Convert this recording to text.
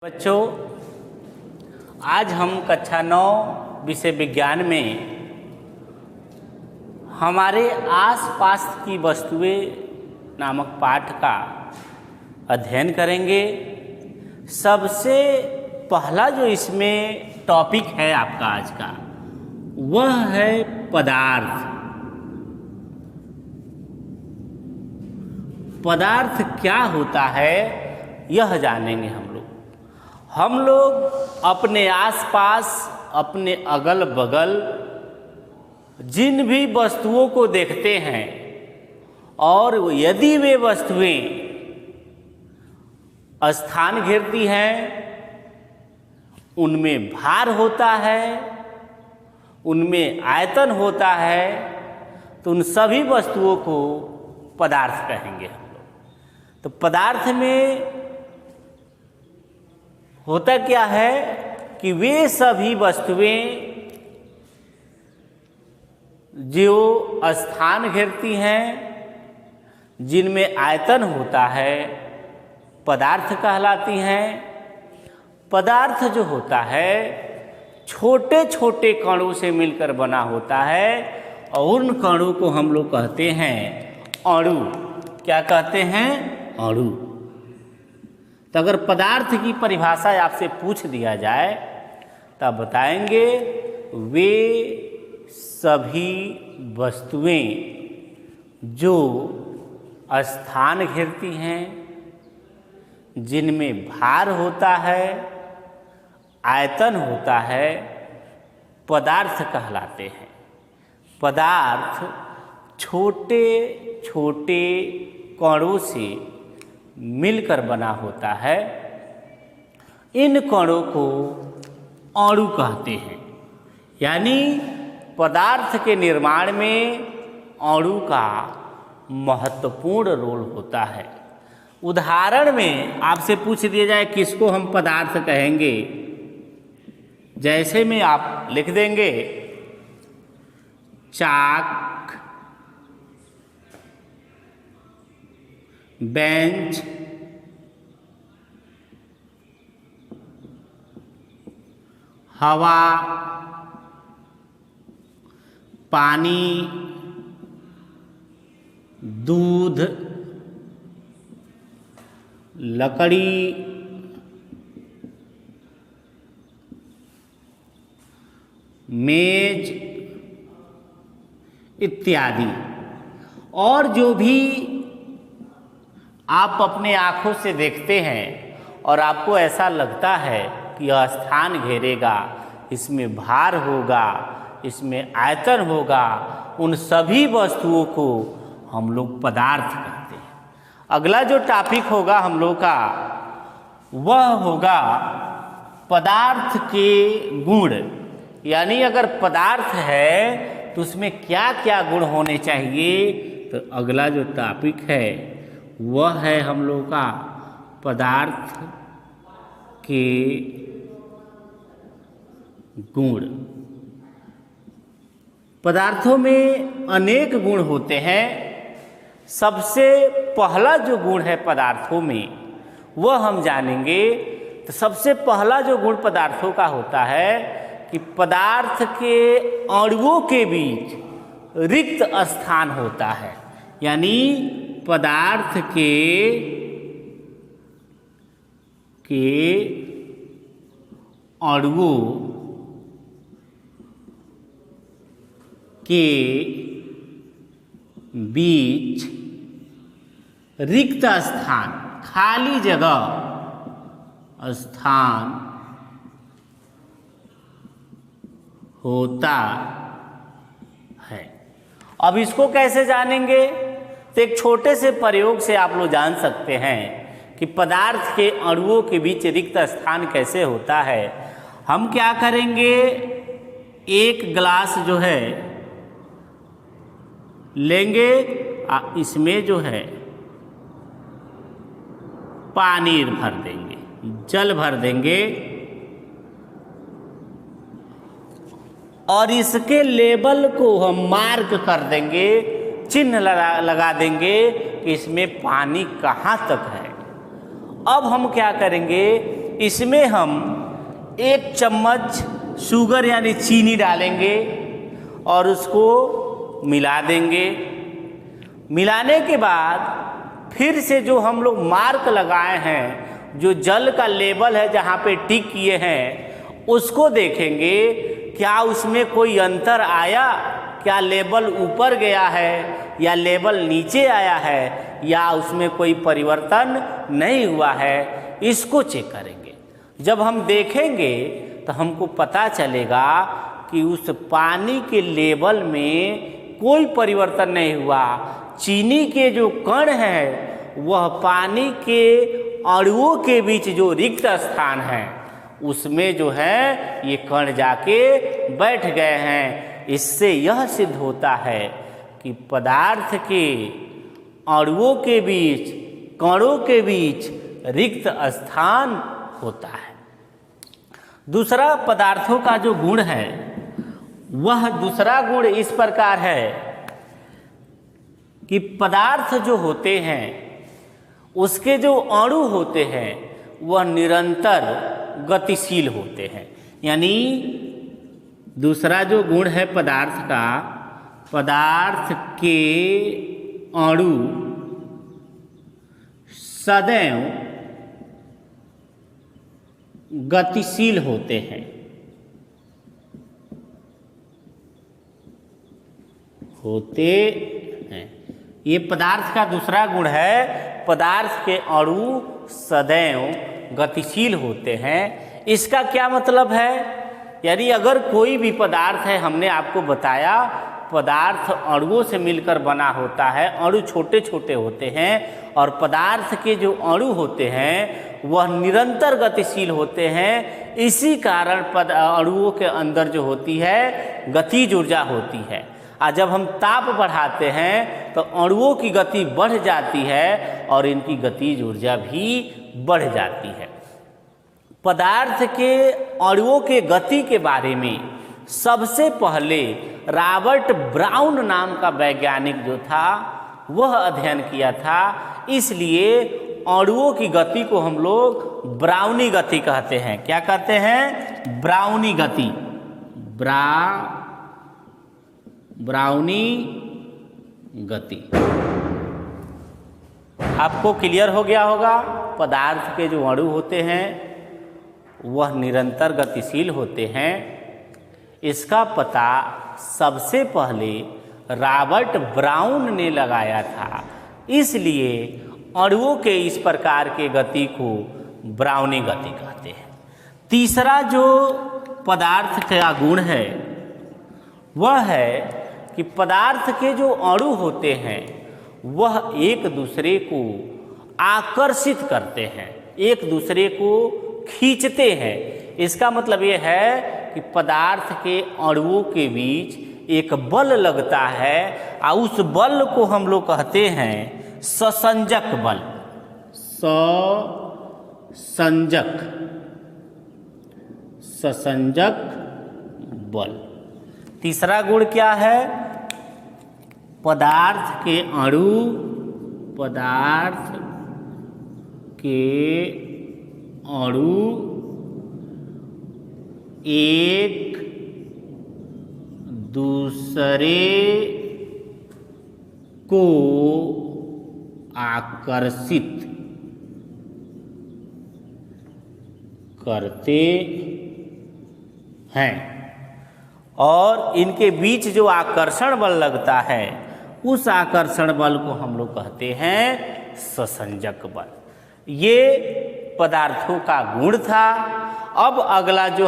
बच्चों, आज हम कक्षा 9 विषय विज्ञान में हमारे आसपास की वस्तुएं नामक पाठ का अध्ययन करेंगे। सबसे पहला जो इसमें टॉपिक है आपका आज का, वह है पदार्थ। पदार्थ क्या होता है यह जानेंगे हम लोग अपने आसपास, अपने अगल बगल जिन भी वस्तुओं को देखते हैं और यदि वे वस्तुएं स्थान घेरती हैं, उनमें भार होता है, उनमें आयतन होता है, तो उन सभी वस्तुओं को पदार्थ कहेंगे हम लोग। तो पदार्थ में होता क्या है कि वे सभी वस्तुएं जो स्थान घेरती हैं, जिनमें आयतन होता है, पदार्थ कहलाती हैं। पदार्थ जो होता है छोटे छोटे कणों से मिलकर बना होता है और उन कणों को हम लोग कहते हैं अणु। क्या कहते हैं? अणु। तो अगर पदार्थ की परिभाषा आपसे पूछ दिया जाए तब बताएंगे वे सभी वस्तुएं जो स्थान घेरती हैं, जिनमें भार होता है, आयतन होता है, पदार्थ कहलाते हैं। पदार्थ छोटे छोटे कणों से मिलकर बना होता है। इन कणों को अणु कहते हैं। यानी पदार्थ के निर्माण में अणु का महत्वपूर्ण रोल होता है। उदाहरण में आपसे पूछ दिया जाए किसको हम पदार्थ कहेंगे, जैसे में आप लिख देंगे चाक, बेंच, हवा, पानी, दूध, लकड़ी, मेज इत्यादि। और जो भी आप अपने आँखों से देखते हैं और आपको ऐसा लगता है कि यह स्थान घेरेगा, इसमें भार होगा, इसमें आयतन होगा, उन सभी वस्तुओं को हम लोग पदार्थ कहते हैं। अगला जो टॉपिक होगा हम लोग का, वह होगा पदार्थ के गुण। यानी अगर पदार्थ है तो उसमें क्या क्या गुण होने चाहिए। तो अगला जो टॉपिक है वह है हम लोग का पदार्थ के गुण। पदार्थों में अनेक गुण होते हैं। सबसे पहला जो गुण है पदार्थों में वह हम जानेंगे। तो सबसे पहला जो गुण पदार्थों का होता है कि पदार्थ के अणुओं के बीच रिक्त स्थान होता है। यानी पदार्थ के अणुओं के बीच रिक्त स्थान, खाली जगह स्थान होता है। अब इसको कैसे जानेंगे? तो एक छोटे से प्रयोग से आप लोग जान सकते हैं कि पदार्थ के अणुओं के बीच रिक्त स्थान कैसे होता है। हम क्या करेंगे, एक गिलास जो है लेंगे, इसमें जो है पानी भर देंगे, जल भर देंगे और इसके लेबल को हम मार्क कर देंगे, चिन्ह लगा देंगे कि इसमें पानी कहाँ तक है। अब हम क्या करेंगे, इसमें हम 1 चम्मच शुगर यानी चीनी डालेंगे और उसको मिला देंगे। मिलाने के बाद फिर से जो हम लोग मार्क लगाए हैं, जो जल का लेवल है जहाँ पे टिक किए हैं, उसको देखेंगे क्या उसमें कोई अंतर आया, क्या लेवल ऊपर गया है या लेवल नीचे आया है या उसमें कोई परिवर्तन नहीं हुआ है, इसको चेक करेंगे। जब हम देखेंगे तो हमको पता चलेगा कि उस पानी के लेवल में कोई परिवर्तन नहीं हुआ। चीनी के जो कण हैं वह पानी के अणुओं के बीच जो रिक्त स्थान है उसमें जो है ये कण जाके बैठ गए हैं। इससे यह सिद्ध होता है कि पदार्थ के अणुओं के बीच, कणों के बीच रिक्त स्थान होता है। दूसरा पदार्थों का जो गुण है वह दूसरा गुण इस प्रकार है कि पदार्थ जो होते हैं उसके जो अणु होते हैं वह निरंतर गतिशील होते हैं। यानी दूसरा जो गुण है पदार्थ का, पदार्थ के अणु सदैव गतिशील होते हैं। ये पदार्थ का दूसरा गुण है, पदार्थ के अणु सदैव गतिशील होते हैं। इसका क्या मतलब है? यानी अगर कोई भी पदार्थ है, हमने आपको बताया पदार्थ अणुओं से मिलकर बना होता है, अणु छोटे छोटे होते हैं और पदार्थ के जो अणु होते हैं वह निरंतर गतिशील होते हैं। इसी कारण अणुओं के अंदर जो होती है गतिज ऊर्जा होती है। और जब हम ताप बढ़ाते हैं तो अणुओं की गति बढ़ जाती है और इनकी गतिज ऊर्जा भी बढ़ जाती है। पदार्थ के अणुओं के गति के बारे में सबसे पहले रॉबर्ट ब्राउन नाम का वैज्ञानिक जो था वह अध्ययन किया था। इसलिए अणुओं की गति को हम लोग ब्राउनी गति कहते हैं। क्या कहते हैं? ब्राउनी गति। ब्राउनी गति। आपको क्लियर हो गया होगा, पदार्थ के जो अणु होते हैं वह निरंतर गतिशील होते हैं। इसका पता सबसे पहले रॉबर्ट ब्राउन ने लगाया था। इसलिए अणुओं के इस प्रकार के गति को ब्राउनी गति कहते हैं। तीसरा जो पदार्थ का गुण है वह है कि पदार्थ के जो अणु होते हैं वह एक दूसरे को आकर्षित करते हैं, एक दूसरे को खींचते हैं। इसका मतलब ये है कि पदार्थ के अणुओं के बीच एक बल लगता है और उस बल को हम लोग कहते हैं ससंजक बल। ससंजक बल। तीसरा गुण क्या है? पदार्थ के अणु एक दूसरे को आकर्षित करते हैं और इनके बीच जो आकर्षण बल लगता है उस आकर्षण बल को हम लोग कहते हैं ससंजक बल। ये पदार्थों का गुण था। अब अगला जो